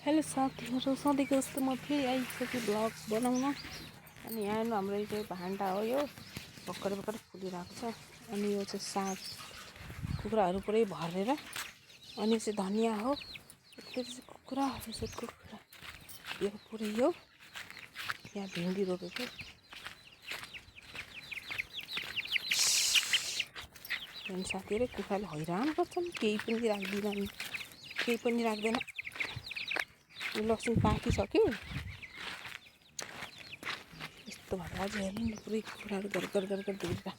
Hello साथीहरू, सधैँको जस्तो म फेरि आइसकेँ ब्लग बनाउन। अनि यहाँ हेर्नु, हाम्रो चाहिँ भान्डा हो यो, भर्खरै भर्खरै फुलिरहेको छ। अनि यो चाहिँ साग कुखुराहरू पुरै भरेर, अनि चाहिँ धनियाँ हो, त्यो चाहिँ कुखुरा यो पुरै हो। यहाँ भिन्डी रोपेको साथीहरू, कुखुराले हैरान गर्छन्, केही पनि राख्दिनन्, केही पनि राख्दैन। लसुन पाकिसक्यो, यस्तो भएर अझै हेर्नु नि, पुरै कुखुराहरू घर दुईवटा।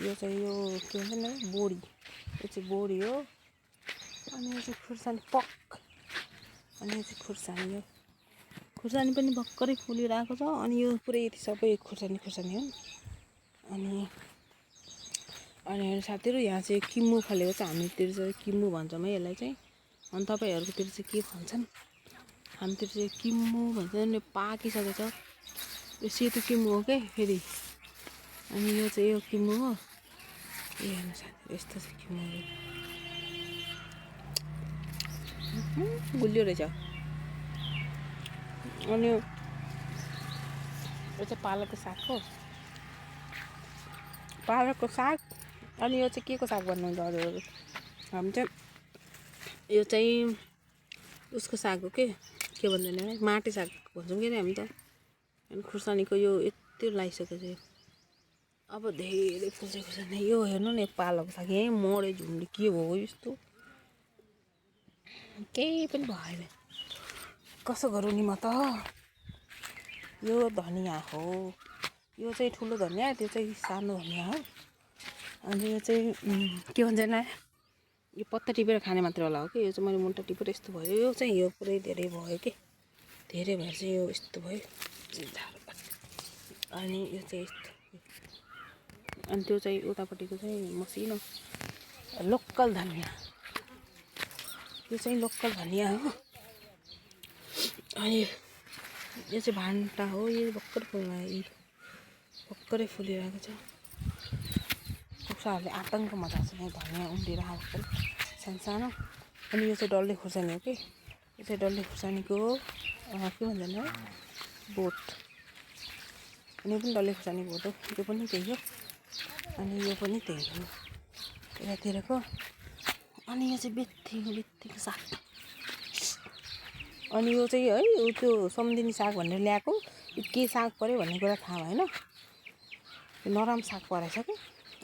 यो चाहिँ यो के भन्छ नि, बोडी, यो चाहिँ बोडी हो। अनि यो चाहिँ खुर्सानी पक, अनि यो चाहिँ खुर्सानी हो। खुर्सानी पनि भर्खरै फुलिरहेको छ। अनि यो पुरै यति सबै खुर्सानी हो। अनि साथीहरू, यहाँ चाहिँ किम्मु फलेको छ। हामीतिर चाहिँ किम्मु भन्छौँ है यसलाई चाहिँ। अनि तपाईँहरूकोतिर चाहिँ के भन्छन्? हामीतिर चाहिँ किम्मु भन्छ नि। पाकिसकेको छ, यो सेतो किम्मु हो क्या फेरि। अनि यो चाहिँ यो किम्मु हो। ए हेर्नु साथीहरू, यस्तो चाहिँ किम्मु हो, गुलियो रहेछ। अनि यो चाहिँ पालकको साग हो, पालकको साग। अनि यो चाहिँ के को साग भन्नुहुन्छ हजुरहरू? हामी चाहिँ यो चाहिँ उसको साग हो के भन्छन् है, माटे साग भन्छौँ कि हामी त। अनि खुर्सानीको यो यति लगाइसकेको छ। अब धेरै फुल्छ खुर्सानी। यो हेर्नु न, पालकको साग यहीँ मरे झुम्ले के हो यस्तो, केही पनि भएन। कसो गरौँ नि म त। यो धनियाँ हो, यो चाहिँ ठुलो धनियाँ, त्यो चाहिँ सानो धनियाँ हो। अनि यो चाहिँ के भन्छ न, यो पत्ता टिपेर खाने मात्र होला हो कि। यो चाहिँ मैले मुन्टा टिपेर यस्तो भयो। यो चाहिँ यो पुरै धेरै भयो कि, धेरै भएर चाहिँ यो यस्तो भयो। अनि यो चाहिँ यस्तो, अनि त्यो चाहिँ उतापट्टिको चाहिँ मसिनो लोकल धनियाँ, यो चाहिँ लोकल धनियाँ हो। अनि यो चाहिँ भान्टा हो, यो भर्खरै फुलिरहेको छ। कुखुराहरूले आतङ्क मचाएको छ, यहाँ धनियाँ उम्रिरहेको छ सानो। अनि यो चाहिँ डल्ले खुर्सानी हो कि, यो चाहिँ डल्ले खुर्सानीको के भन्छ न, बोट। अनि यो पनि डल्ले खुर्सानी बोट हो, यो पनि त्यही हो। अनि यो पनि त्यही हो यतातिरको। अनि यो चाहिँ बेत्तीको साग। अनि यो चाहिँ है, त्यो सम्धिनी साग भनेर ल्याएको, यो के साग पऱ्यो भन्ने कुरा थाहा भएन, यो नराम साग परेछ कि।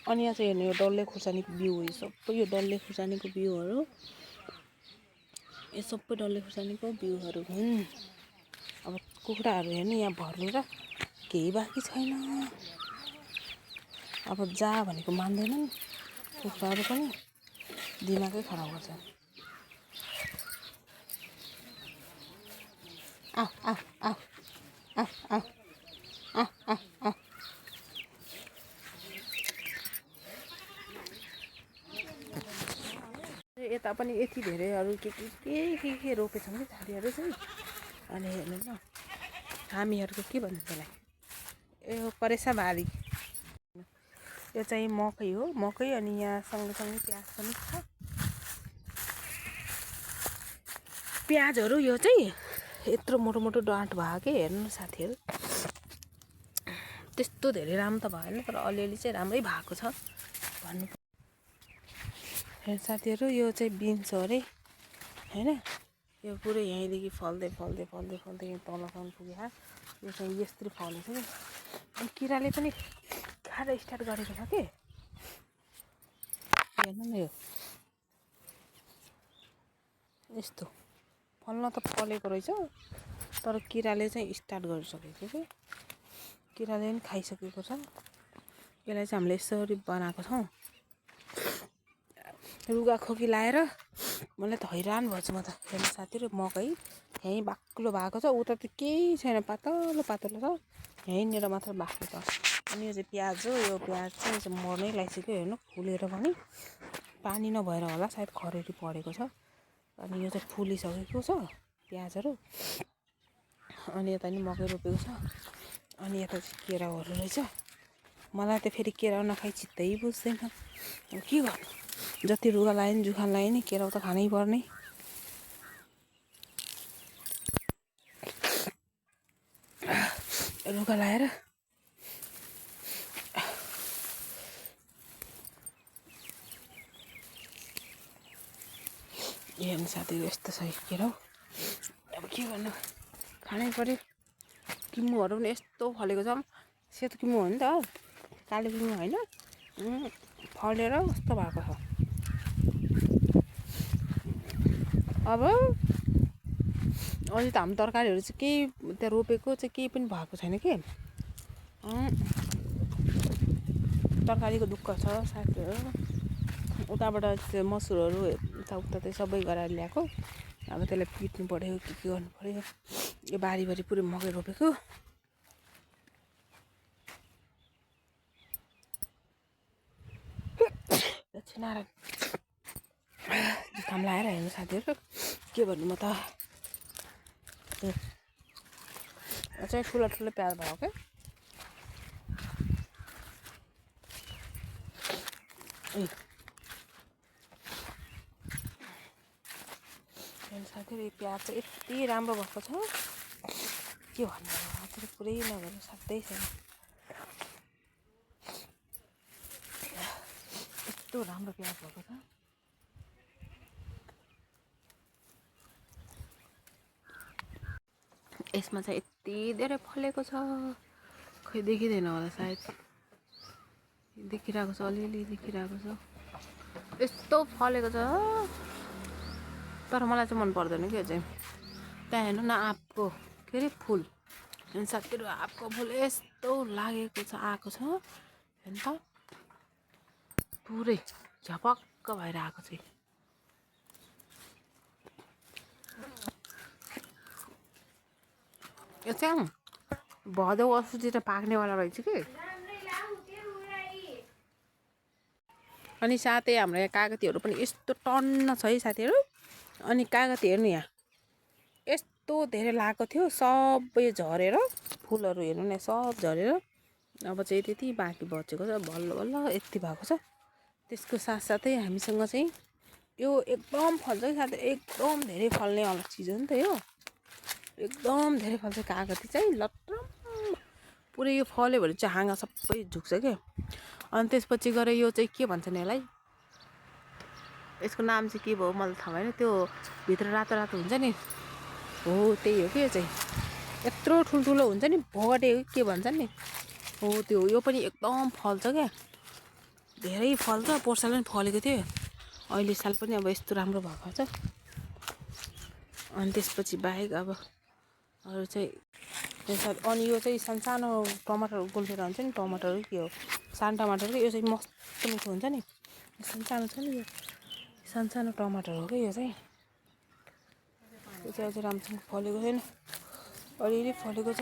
अनि यहाँ चाहिँ हेर्नु, यो डल्ले खुर्सानीको बिउ हो, यो सबै यो डल्ले खुर्सानीको बिउहरू, यो सबै डल्ले खुर्सानीको बिउहरू हुन्। अब कुखुराहरू हेर्नु, यहाँ भरेर केही बाँकी छैन। अब जा भनेको मान्दैनन् कुखुराहरू पनि, दिमागै खराब गर्छ। यता पनि यति धेरै अरू के रोपेछौँ कि छाडीहरू चाहिँ। अनि हेर्नु न, हामीहरूको के भन्छ त्यसलाई, यो करेसाबारी। यो चाहिँ मकै हो, मकै। अनि यहाँ सँगसँगै प्याज पनि छ, प्याजहरू। यो चाहिँ यत्रो मोटो डाँट भयो कि हेर्नु न साथीहरू, त्यस्तो धेरै राम्रो त भएन, तर अलिअलि चाहिँ राम्रै भएको छ भन्नु। हेर्नु साथीहरू, यो चाहिँ बिन्स हो अरे होइन। यो पुरै यहीँदेखि फल्दै यहाँ तलसम्म पुग्यो। यो चाहिँ यस्तरी फलेको छ कि। अनि किराले पनि खाएर स्टार्ट गरेको छ कि। हेर्नु न, यो यस्तो फल्न त फलेको रहेछ, तर किराले चाहिँ स्टार्ट गरिसकेको कि। किराले पनि खाइसकेको छ। यसलाई चाहिँ हामीले यसरी बनाएको छौँ, रुगा खोकी लाएर। मलाई त हैरान भएछु म त। हेर्नु साथीहरू, मकै यहीँ बाक्लो भएको छ, उता त केही छैन, पातलो छ, यहीँनिर मात्र बाक्लो छ। अनि यो चाहिँ प्याज हो, यो प्याज चाहिँ मर्नै लागिसक्यो। हेर्नु फुलेर पनि पानी नभएर होला, सायद खरेडी परेको छ। अनि यो चाहिँ फुलिसकेको छ प्याजहरू। अनि यता नि मकै रोपेको छ। अनि यता चाहिँ केराहरू रहेछ। मलाई त फेरि केरा नखाइ चित्तै बुझ्दैन, अब के गर्नु। जति रुगा लायो नि जुखाम लायो नि केराउ त खानै पर्ने। रुगा लाएर हेर्नु साथीहरू यस्तो छ केराउ। अब के गर्नु खानै पर्यो। किम्मुहरू पनि यस्तो फलेको छ। सेतो किम्मु हो नि त कालो किम्मु होइन। फलेर कस्तो भएको छ। अब अहिले त हाम्रो तरकारीहरू चाहिँ केही त्यहाँ रोपेको चाहिँ केही पनि भएको छैन कि। तरकारीको दुःख छ साथीहरू। उताबाट त्यो मसुरहरू यताउता चाहिँ सबै गराएर ल्याएको। अब त्यसलाई पिट्नु पऱ्यो के गर्नु पऱ्यो। यो बारीभरि पुरै मकै रोपेको। नारायण जुखाम लाएर हेर्नु साथीहरू के भन्नु म त। चाहिँ ठुलो ठुलो प्याज भयो क्या। साथीहरू यो प्याज चाहिँ यति राम्रो भएको छ के भन्नु। पुरै नभएर साध्यै छैन। यस्तो राम्रो प्याज भएको छ। यसमा चाहिँ यति धेरै फलेको छ खै देखिँदैन होला सायद। देखिरहेको छ अलिअलि देखिरहेको छ। यस्तो फलेको छ तर मलाई चाहिँ मन पर्दैन क्या चाहिँ। त्यहाँ हेर्नु न आँपको के अरे फुल। अनि साथीहरू आँपको फुल यस्तो लागेको छ आएको छ हेर्नु त पुरै झपक्क भएर आएको चाहिँ। यो चाहिँ भदौ असोतिर पाक्नेवाला रहेछ कि। अनि साथै हाम्रो यहाँ कागतीहरू पनि यस्तो टन्न छ है साथीहरू। अनि कागती हेर्नु यहाँ यस्तो धेरै लागेको थियो सबै झरेर फुलहरू हेर्नु न सब झरेर अब चाहिँ त्यति बाँकी बचेको छ बल्ल बल्ल यति भएको छ। त्यसको साथसाथै हामीसँग चाहिँ यो एकदम फल्छ कि साथी एकदम धेरै फल्ने वाला चिज हो नि त यो। एकदम धेरै फल्छ कागती चाहिँ लट्रम पुरै यो फल्यो भने चाहिँ हाँगा सबै झुक्छ क्या। अनि त्यसपछि गएर यो चाहिँ के भन्छ नि यसलाई यसको नाम चाहिँ के भयो मलाई थाहा भएन। त्यो भित्र रातो रातो हुन्छ नि हो त्यही हो कि यो चाहिँ। यत्रो ठुल्ठुलो हुन्छ नि भोगटे के भन्छ नि हो त्यो। यो पनि एकदम फल्छ क्या धेरै फल्छ। पोहोर साल पनि फलेको थियो अहिले साल पनि अब यस्तो राम्रो भएको छ। अनि त्यसपछि बाहेक अब अरू चाहिँ अनि यो चाहिँ सानो टमाटर गोल्फेर हुन्छ नि टमाटर के हो सानो टमाटर यो चाहिँ मस्त मिठो हुन्छ नि। सानो छ नि यो सानो टमाटर हो क्या यो चाहिँ। यो चाहिँ अझै राम्रोसँग फलेको छैन अलिअलि फलेको छ।